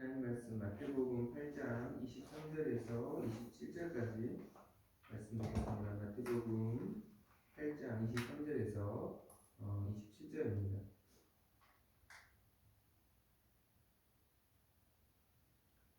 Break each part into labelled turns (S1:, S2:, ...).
S1: 하나님 말씀 마태복음 8장 23절에서 27절까지 말씀드리겠습니다. 마태복음 8장 23절에서 27절입니다.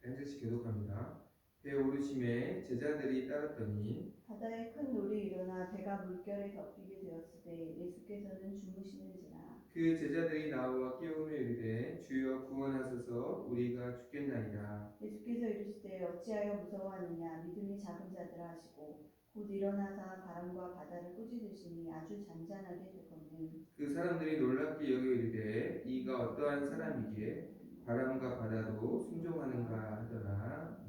S1: 한 절씩 교독합니다. 배 오르심에 제자들이 따랐더니
S2: 바다에 큰 놀이 일어나 배가 물결에 덮이게 되었을 때 예수께서는 주무시는지라.
S1: 그 제자들이 나와 깨우며 이르되 주여 구원하소서 우리가 죽겠나이다.
S2: 예수께서 이르시되 어찌하여 무서워하느냐 믿음이 작은 자들아 하시고 곧 일어나사 바람과 바다를 꾸짖으시니 아주 잔잔하게 되거늘.
S1: 그 사람들이 놀랍게 여겨 이르되 이가 어떠한 사람이기에 바람과 바다도 순종하는가 하더라.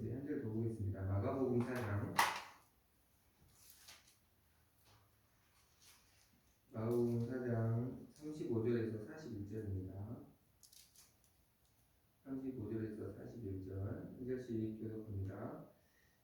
S1: 우리 한 절 더 보겠습니다. 마가복음 4장 35절에서 41절입니다. 35절에서 41절 한 절씩 교독합니다.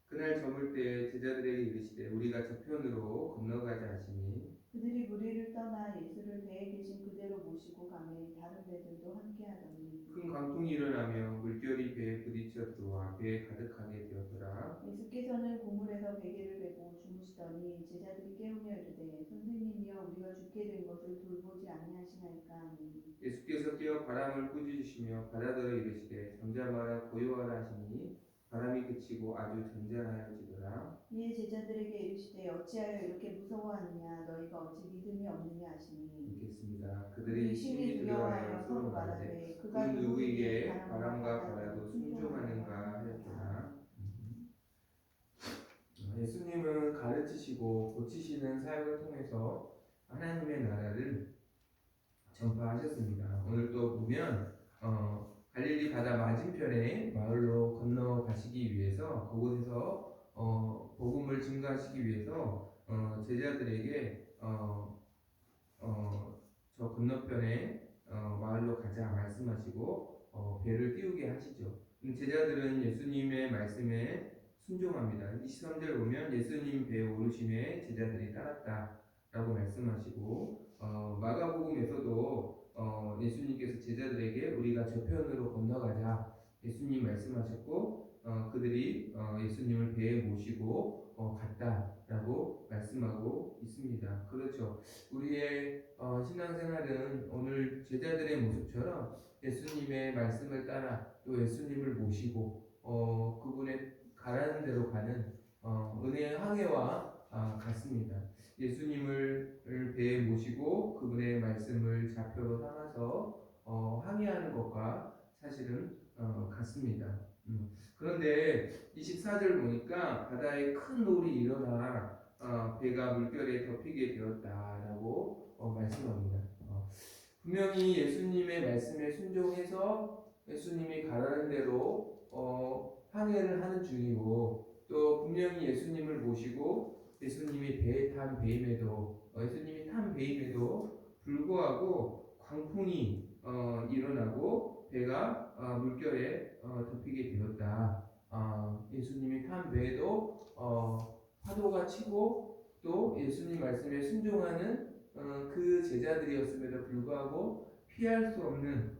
S1: 그날 저물 때 제자들에게 이르시되 우리가 저편으로 건너가자 하시니
S2: 그들이 무리를 떠나 예수를 배에 계신 그대로 모시고 가매 다른 배들도 함께하더니
S1: 큰 강풍이 일어나며 물결이 배에 부딪혀 들어와 배에 가득하게 되었더라.
S2: 예수께서는 고물에서 베개를 베고 주무시더니 제자들이 깨우며 이르되 선생님이여 우리가 죽게 된 것을 돌보지 아니하시나이까 하니
S1: 예수께서 깨어 바람을 꾸짖으시며 바다더러 이르시되 잠잠하라 고요하라 하시니 바람이 그치고 아주 잔잔하여지더라.
S2: 이에 제자들에게 이르시되 어찌하여 이렇게 무서워하느냐 너희가 어찌 믿음이 없느냐 하시니
S1: 읽겠습니다. 그들이
S2: 심히
S1: 심히
S2: 두려워하여
S1: 두려워하여
S2: 서로
S1: 서로
S2: 말하되
S1: 말하되
S2: 그가
S1: 그 누구에게
S2: 바람과
S1: 바람과
S2: 바다도
S1: 바다도 순종하는가 하였더라. 예수님은 가르치시고 고치시는 사역을 통해서 하나님의 나라를 전파하셨습니다. 오늘 또 보면 갈릴리 바다 맞은편에 마을로 건너가시기 위해서 그곳에서 복음을 증거하시기 위해서 제자들에게 저 건너편에 마을로 가자 말씀하시고 배를 띄우게 하시죠. 제자들은 예수님의 말씀에 순종합니다. 23절 보면 예수님 배에 오르심에 제자들이 따랐다라고 말씀하시고 마가복음에서도 예수님께서 제자들에게 우리가 저편으로 건너가자 예수님 말씀하셨고 그들이 예수님을 배에 모시고 갔다라고 말씀하고 있습니다. 그렇죠. 우리의 신앙생활은 오늘 제자들의 모습처럼 예수님의 말씀을 따라 또 예수님을 모시고 그분의 가라는 대로 가는 은혜의 항해와 같습니다. 예수님을 배에 모시고 그분의 말씀을 좌표로 삼아서 항해하는 것과 사실은 같습니다. 그런데 24절 보니까 바다에 큰 놀이 일어나 배가 물결에 덮이게 되었다라고 말씀합니다. 분명히 예수님의 말씀에 순종해서 예수님이 가라는 대로 항해를 하는 중이고 또 분명히 예수님을 모시고 예수님이 배에 탄 배임에도 예수님이 탄 배임에도 불구하고 광풍이 일어나고 배가 물결에 덮이게 되었다. 예수님이 탄 배에도 파도가 치고 또 예수님 말씀에 순종하는 그 제자들이었음에도 불구하고 피할 수 없는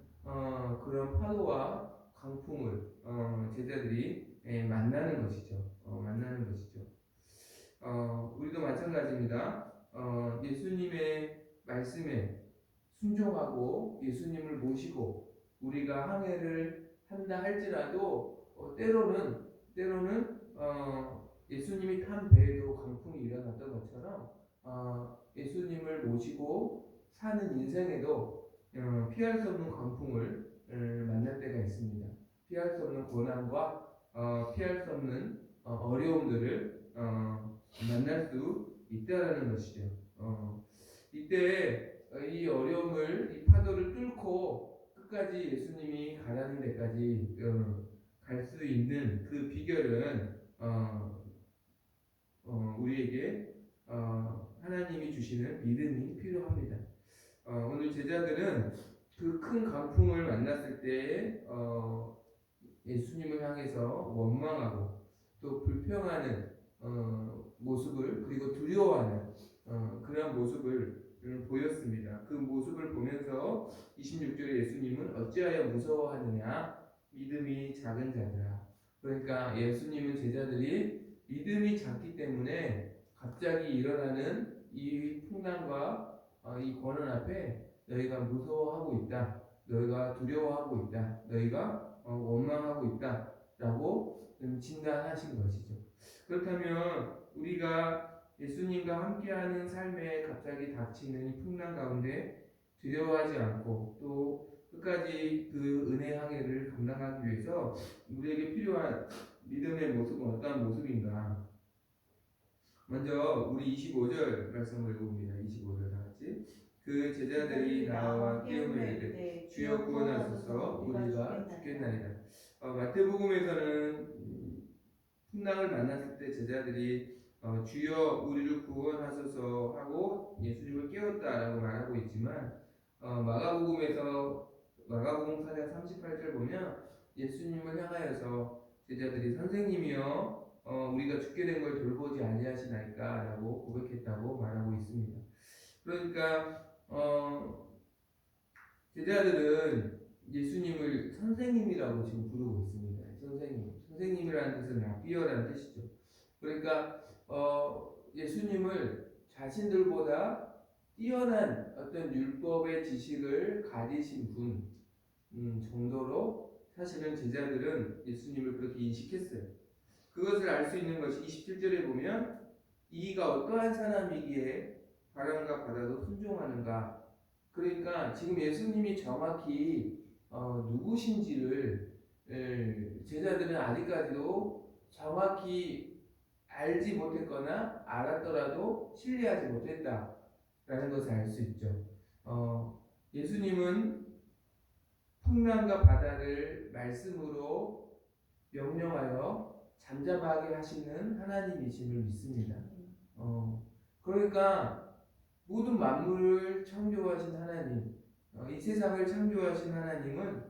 S1: 그런 파도와 강풍을 제자들이 만나는 것이죠. 만나는 것이죠. 우리도 마찬가지입니다. 예수님의 말씀에 순종하고 예수님을 모시고 우리가 항해를 한다 할지라도 때로는 예수님이 탄 배에도 강풍이 일어났던 것처럼 예수님을 모시고 사는 인생에도 피할 수 없는 강풍을 만날 때가 있습니다. 피할 수 없는 고난과 피할 수 없는 어려움들을 만날 수 있다라는 것이죠. 이때 이 어려움을 이 파도를 뚫고 끝까지 예수님이 가라는 데까지 갈 수 있는 그 비결은 우리에게 하나님이 주시는 믿음이 필요합니다. 오늘 제자들은 그 큰 강풍을 만났을 때 예수님을 향해서 원망하고 또 불평하는 모습을 그리고 두려워하는 그런 모습을 보였습니다. 그 모습을 보면서 26절에 예수님은 어찌하여 무서워하느냐 믿음이 작은 자들아. 그러니까 예수님은 제자들이 믿음이 작기 때문에 갑자기 일어나는 이 풍랑과 이 고난 앞에 너희가 무서워하고 있다. 너희가 두려워하고 있다. 너희가 원망하고 있다. 라고 진단하신 것이죠. 그렇다면 우리가 예수님과 함께하는 삶에 갑자기 닥치는 이 풍랑 가운데 두려워하지 않고 또 끝까지 그 은혜 항해를 감당하기 위해서 우리에게 필요한 믿음의 모습은 어떠한 모습인가? 먼저 우리 25절 말씀을 읽어봅니다. 25절 다 같이. 그 제자들이 나와 깨우며 이르되 주여 구원하소서 우리가 죽겠나이다. 마태복음에서는 풍랑을 만났을 때 제자들이 주여 우리를 구원하소서 하고 예수님을 깨웠다라고 말하고 있지만 마가복음 4장 38절 보면 예수님을 향하여서 제자들이 선생님이여 우리가 죽게 된 걸 돌보지 아니하시나이까 라고 고백했다고 말하고 있습니다. 그러니까 제자들은 예수님을 선생님이라고 지금 부르고 있습니다. 선생님이라는 뜻은 라비어라는 뜻이죠. 그러니까 예수님을 자신들보다 뛰어난 어떤 율법의 지식을 가지신 분 정도로 사실은 제자들은 예수님을 그렇게 인식했어요. 그것을 알 수 있는 것이 27절에 보면 이가 어떠한 사람이기에 바람과 바다도 순종하는가. 그러니까 지금 예수님이 정확히 누구신지를 제자들은 아직까지도 정확히 알지 못했거나 알았더라도 신뢰하지 못했다라는 것을 알 수 있죠. 예수님은 풍랑과 바다를 말씀으로 명령하여 잠잠하게 하시는 하나님이심을 믿습니다. 그러니까 모든 만물을 창조하신 하나님, 이 세상을 창조하신 하나님은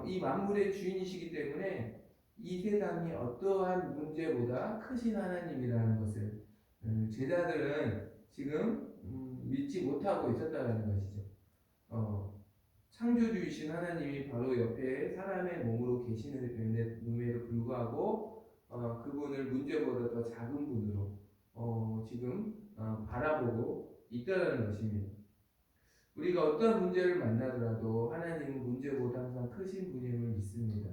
S1: 이 만물의 주인이시기 때문에 이 세상이 어떠한 문제보다 크신 하나님이라는 것을 제자들은 지금 믿지 못하고 있었다는 것이죠. 창조주이신 하나님이 바로 옆에 사람의 몸으로 계시는데도 불구하고 그분을 문제보다 더 작은 분으로 지금 바라보고 있다는 것입니다. 우리가 어떤 문제를 만나더라도 하나님은 문제보다 항상 크신 분임을 믿습니다.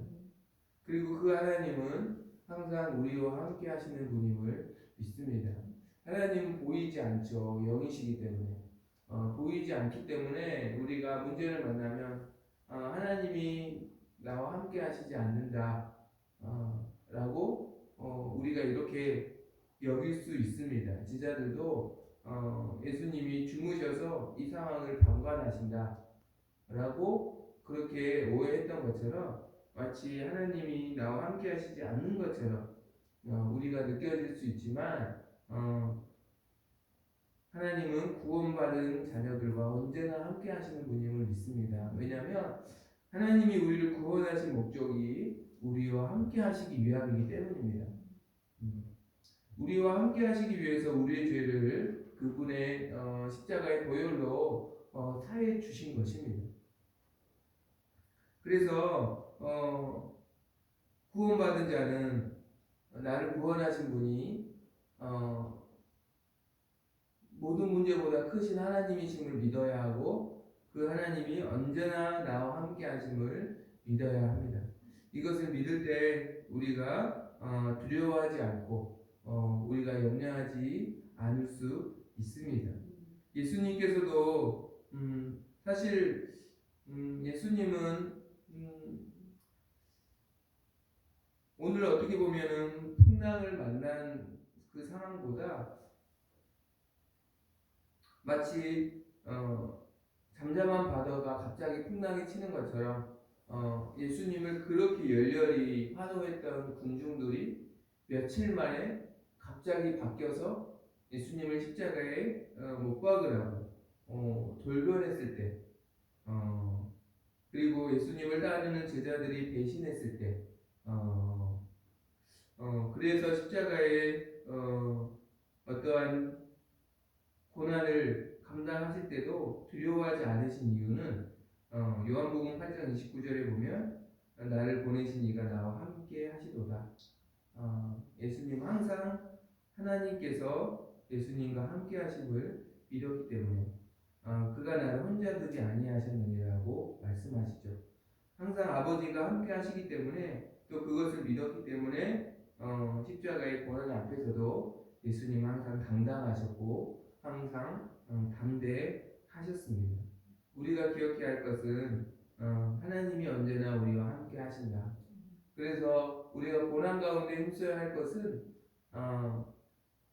S1: 그리고 그 하나님은 항상 우리와 함께 하시는 분임을 믿습니다. 하나님은 보이지 않죠. 영이시기 때문에. 보이지 않기 때문에 우리가 문제를 만나면 하나님이 나와 함께 하시지 않는다 라고 우리가 이렇게 여길 수 있습니다. 제자들도 예수님이 주무셔서 이 상황을 방관하신다 라고 그렇게 오해했던 것처럼 마치 하나님이 나와 함께 하시지 않는 것처럼 우리가 느껴질 수 있지만 하나님은 구원받은 자녀들과 언제나 함께 하시는 분임을 믿습니다. 왜냐하면 하나님이 우리를 구원하신 목적이 우리와 함께 하시기 위함이기 때문입니다. 우리와 함께 하시기 위해서 우리의 죄를 그분의 십자가의 보혈로 사해 주신 것입니다. 그래서 구원받은 자는 나를 구원하신 분이 모든 문제보다 크신 하나님이심을 믿어야 하고 그 하나님이 언제나 나와 함께 하심을 믿어야 합니다. 이것을 믿을 때 우리가 두려워하지 않고 우리가 염려하지 않을 수 있습니다. 예수님께서도 사실 예수님은 오늘 어떻게 보면은 풍랑을 만난 그 상황보다 마치 잠잠한 바다가 갑자기 풍랑이 치는 것처럼 예수님을 그렇게 열렬히 환호했던 군중들이 며칠 만에 갑자기 바뀌어서 예수님을 십자가에 못 박으라고 돌변했을 때 그리고 예수님을 따르는 제자들이 배신했을 때 그래서 십자가에 어떠한 고난을 감당하실 때도 두려워하지 않으신 이유는 요한복음 8장 29절에 보면 나를 보내신 이가 나와 함께 하시도다. 예수님 항상 하나님께서 예수님과 함께 하심을 믿었기 때문에 그가 나를 혼자 두지 아니하셨느니라고 말씀하시죠. 항상 아버지가 함께 하시기 때문에 또 그것을 믿었기 때문에 십자가의 고난 앞에서도 예수님은 항상 당당하셨고 항상 담대하셨습니다. 우리가 기억해야 할 것은 하나님이 언제나 우리와 함께 하신다. 그래서 우리가 고난 가운데 힘써야 할 것은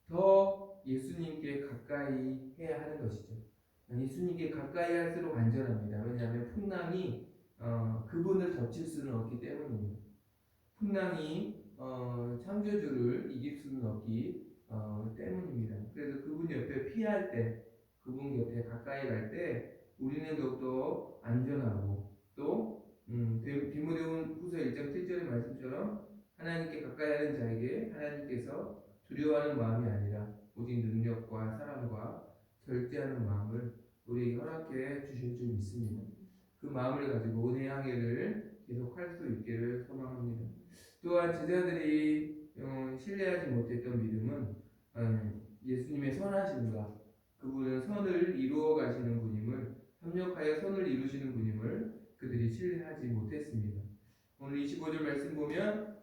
S1: 더 예수님께 가까이 해야 하는 것이죠. 예수님께 가까이 할수록 안전합니다. 왜냐하면 풍랑이 그분을 덮칠 수는 없기 때문입니다. 풍랑이 창조주를 이길 수는 없기 때문입니다. 그래서 그분 옆에 피할 때, 그분 곁에 가까이 갈 때 우리는 더욱더 안전하고 또 디모데후서 1장 7절의 말씀처럼 하나님께 가까이 하는 자에게 하나님께서 두려워하는 마음이 아니라 오직 능력과 사랑과 절제하는 마음을 우리에게 허락해 주실 줄 믿습니다. 그 마음을 가지고 은혜의 항해를 계속 할 수 있기를 소망합니다. 또한 제자들이 신뢰하지 못했던 믿음은 예수님의 선하심과 그분은 선을 이루어 가시는 분임을, 협력하여 선을 이루시는 분임을 그들이 신뢰하지 못했습니다. 오늘 25절 말씀 보면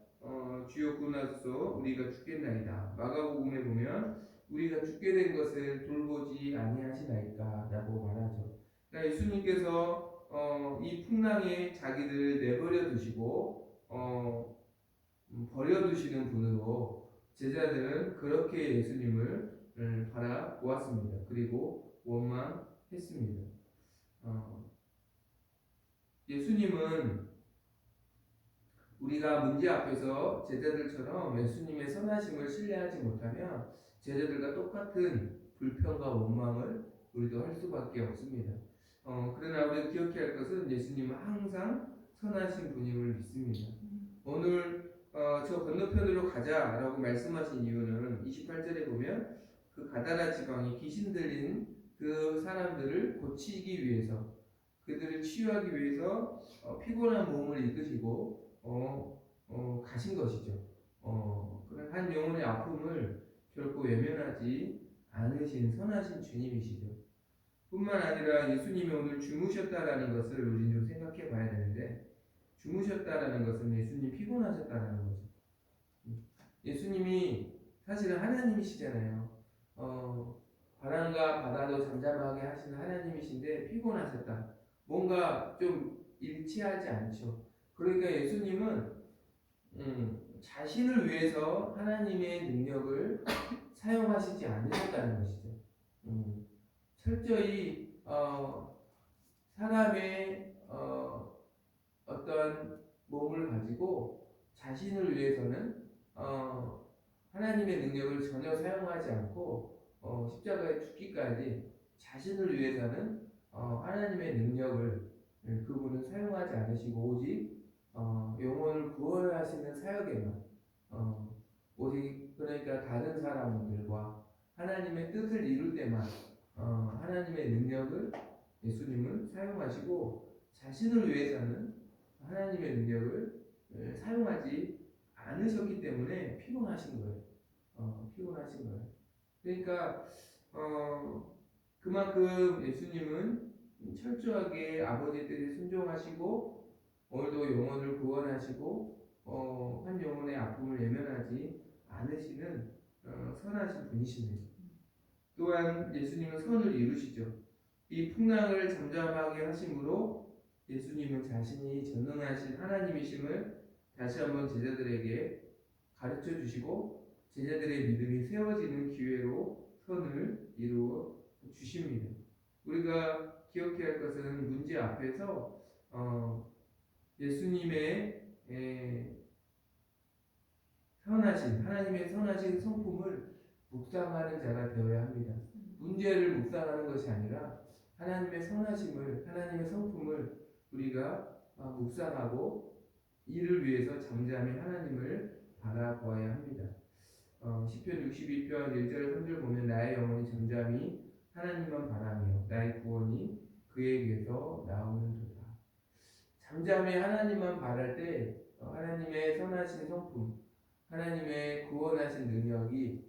S1: 주여 구나소서 우리가 죽겠나이다. 마가복음에 보면 우리가 죽게 된 것을 돌보지 아니하시나이까 라고 말하죠. 그러니까 예수님께서 이 풍랑에 자기를 내버려 두시고 버려 두시는 분으로 제자들은 그렇게 예수님을 바라보았습니다. 그리고 원망했습니다. 예수님은 우리가 문제 앞에서 제자들처럼 예수님의 선하심을 신뢰하지 못하면 제자들과 똑같은 불평과 원망을 우리도 할 수밖에 없습니다. 그러나 우리가 기억해야 할 것은 예수님은 항상 선하신 분임을 믿습니다. 오늘 저 건너편으로 가자라고 말씀하신 이유는 28절에 보면 그 가다라 지방에 귀신 들린 그 사람들을 고치기 위해서, 그들을 치유하기 위해서 피곤한 몸을 이끄시고 가신 것이죠. 그런 한 영혼의 아픔을 결코 외면하지 않으신 선하신 주님이시죠. 뿐만 아니라 예수님이 오늘 주무셨다라는 것을 우리는 좀 생각해 봐야 되는데, 주무셨다라는 것은 예수님 피곤하셨다라는 거죠. 예수님이 사실은 하나님이시잖아요. 바람과 바다도 잠잠하게 하시는 하나님이신데 피곤하셨다. 뭔가 좀 일치하지 않죠. 그러니까 예수님은 자신을 위해서 하나님의 능력을 사용하시지 않으셨다는 것이죠. 철저히 사람의 어떤 몸을 가지고 자신을 위해서는 하나님의 능력을 전혀 사용하지 않고 십자가에 죽기까지 자신을 위해서는 하나님의 능력을 그분은 사용하지 않으시고 오직 영혼을 구원하시는 사역에만 오직 그러니까 다른 사람들과 하나님의 뜻을 이룰 때만 하나님의 능력을 예수님은 사용하시고 자신을 위해서는 하나님의 능력을 사용하지 않으셨기 때문에 피곤하신 거예요. 피곤하신 거예요. 그러니까 그만큼 예수님은 철저하게 아버지의 뜻에 순종하시고 오늘도 영혼을 구원하시고 한 영혼의 아픔을 외면하지 않으시는 선하신 분이십니다. 또한 예수님은 선을 이루시죠. 이 풍랑을 잠잠하게 하심으로 예수님은 자신이 전능하신 하나님이심을 다시 한번 제자들에게 가르쳐 주시고 제자들의 믿음이 세워지는 기회로 선을 이루어 주십니다. 우리가 기억해야 할 것은 문제 앞에서 예수님의 하나님의 선하신 성품을 묵상하는 자가 되어야 합니다. 문제를 묵상하는 것이 아니라 하나님의 선하심을, 하나님의 성품을 우리가 묵상하고 이를 위해서 잠잠히 하나님을 바라보아야 합니다. 시편 62편 1절 3절 보면 나의 영혼이 잠잠히 하나님만 바라며 나의 구원이 그에게서 나오는도다. 잠잠히 하나님만 바랄 때 하나님의 선하신 성품, 하나님의 구원하신 능력이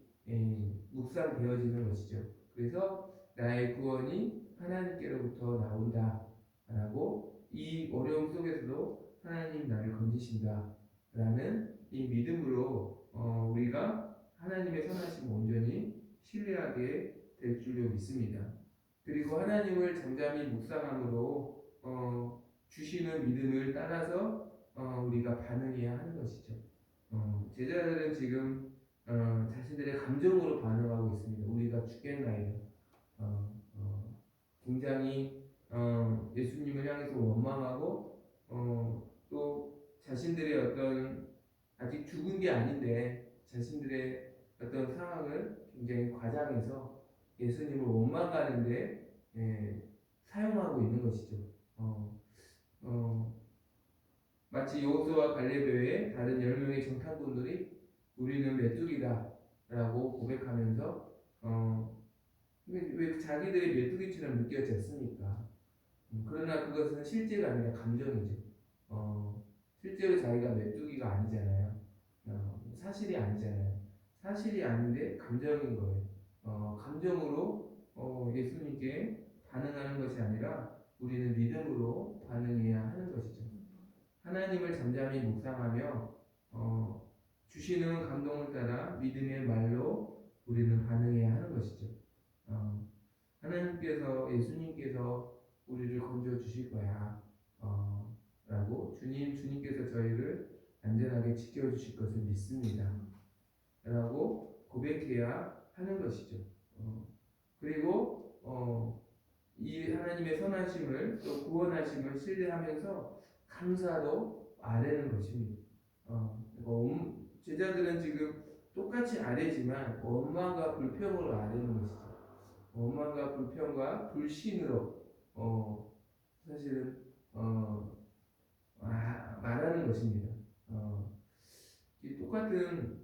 S1: 묵상되어지는 것이죠. 그래서 나의 구원이 하나님께로부터 나온다라고 이 어려움 속에서도 하나님 나를 건지신다라는 이 믿음으로 우리가 하나님의 선하심을 온전히 신뢰하게 될 줄로 믿습니다. 그리고 하나님을 잠잠히 묵상함으로 주시는 믿음을 따라서 우리가 반응해야 하는 것이죠. 제자들은 지금 자신들의 감정으로 반응하고 있습니다. 우리가 죽겠나이다. 굉장히 예수님을 향해서 원망하고 또 자신들의 어떤 아직 죽은 게 아닌데 자신들의 어떤 상황을 굉장히 과장해서 예수님을 원망하는데 사용하고 있는 것이죠. 마치 여호수아와 갈렙 외에 다른 10명의 정탐꾼들이 우리는 메뚜기다라고 고백하면서 왜 자기들이 메뚜기처럼 느껴졌습니까? 그러나 그것은 실제가 아니라 감정이죠. 실제로 자기가 메뚜기가 아니잖아요. 사실이 아니잖아요. 사실이 아닌데 감정인 거예요. 감정으로 예수님께 반응하는 것이 아니라 우리는 믿음으로 반응해야 하는 것이죠. 하나님을 잠잠히 묵상하며 주시는 감동을 따라 믿음의 말로 우리는 반응해야 하는 것이죠. 하나님께서 예수님께서 우리를 건져 주실 거야 라고 주님께서 저희를 안전하게 지켜주실 것을 믿습니다 라고 고백해야 하는 것이죠. 그리고 이 하나님의 선하심을 또 구원하심을 신뢰하면서 감사도 아뢰는 것입니다. 제자들은 지금 똑같이 아뢰지만 원망과 불평으로 아뢰는 것이죠. 원망과 불평과 불신으로 사실은 말하는 것입니다. 이 똑같은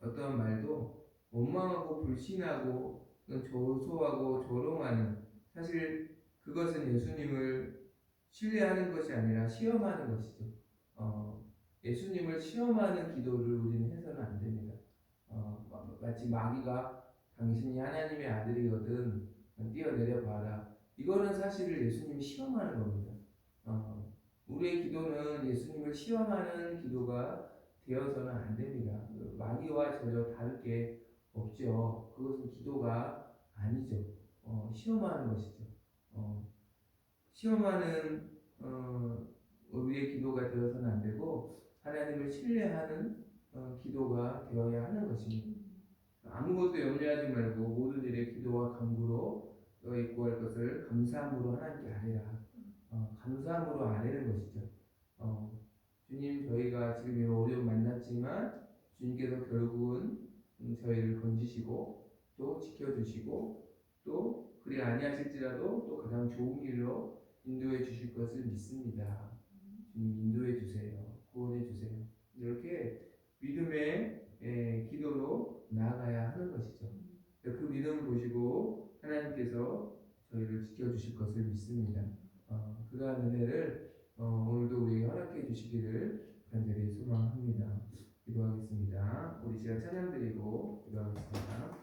S1: 어떤 말도 원망하고 불신하고 조소하고 조롱하는, 사실 그것은 예수님을 신뢰하는 것이 아니라 시험하는 것이죠. 예수님을 시험하는 기도를 우리는 해서는 안 됩니다. 마치 마귀가 당신이 하나님의 아들이거든 뛰어내려 봐라. 이거는 사실을 예수님이 시험하는 겁니다. 우리의 기도는 예수님을 시험하는 기도가 되어서는 안 됩니다. 마귀와 전혀 다를 게 없죠. 그것은 기도가 아니죠. 시험하는 것이죠. 시험하는 우리의 기도가 되어서는 안 되고 하나님을 신뢰하는 기도가 되어야 하는 것입니다. 아무것도 염려하지 말고 모든 일에 기도와 간구로 너희 구할 것을 감사함으로 하나님께 아뢰라. 감사함으로 아뢰는 것이죠. 주님, 저희가 지금 이 어려움 만났지만 주님께서 결국은 저희를 건지시고 또 지켜주시고 또 그리 아니하실지라도 또 가장 좋은 길로 인도해 주실 것을 믿습니다. 주님, 인도해 주세요. 구원해 주세요. 이렇게 믿음의 기도로 나아가야 하는 것이죠. 그 믿음을 보시고 하나님께서 저희를 지켜주실 것을 믿습니다. 그러한 은혜를 오늘도 우리에게 허락해 주시기를 간절히 소망합니다. 기도하겠습니다. 우리 시간 찬양 드리고 기도하겠습니다.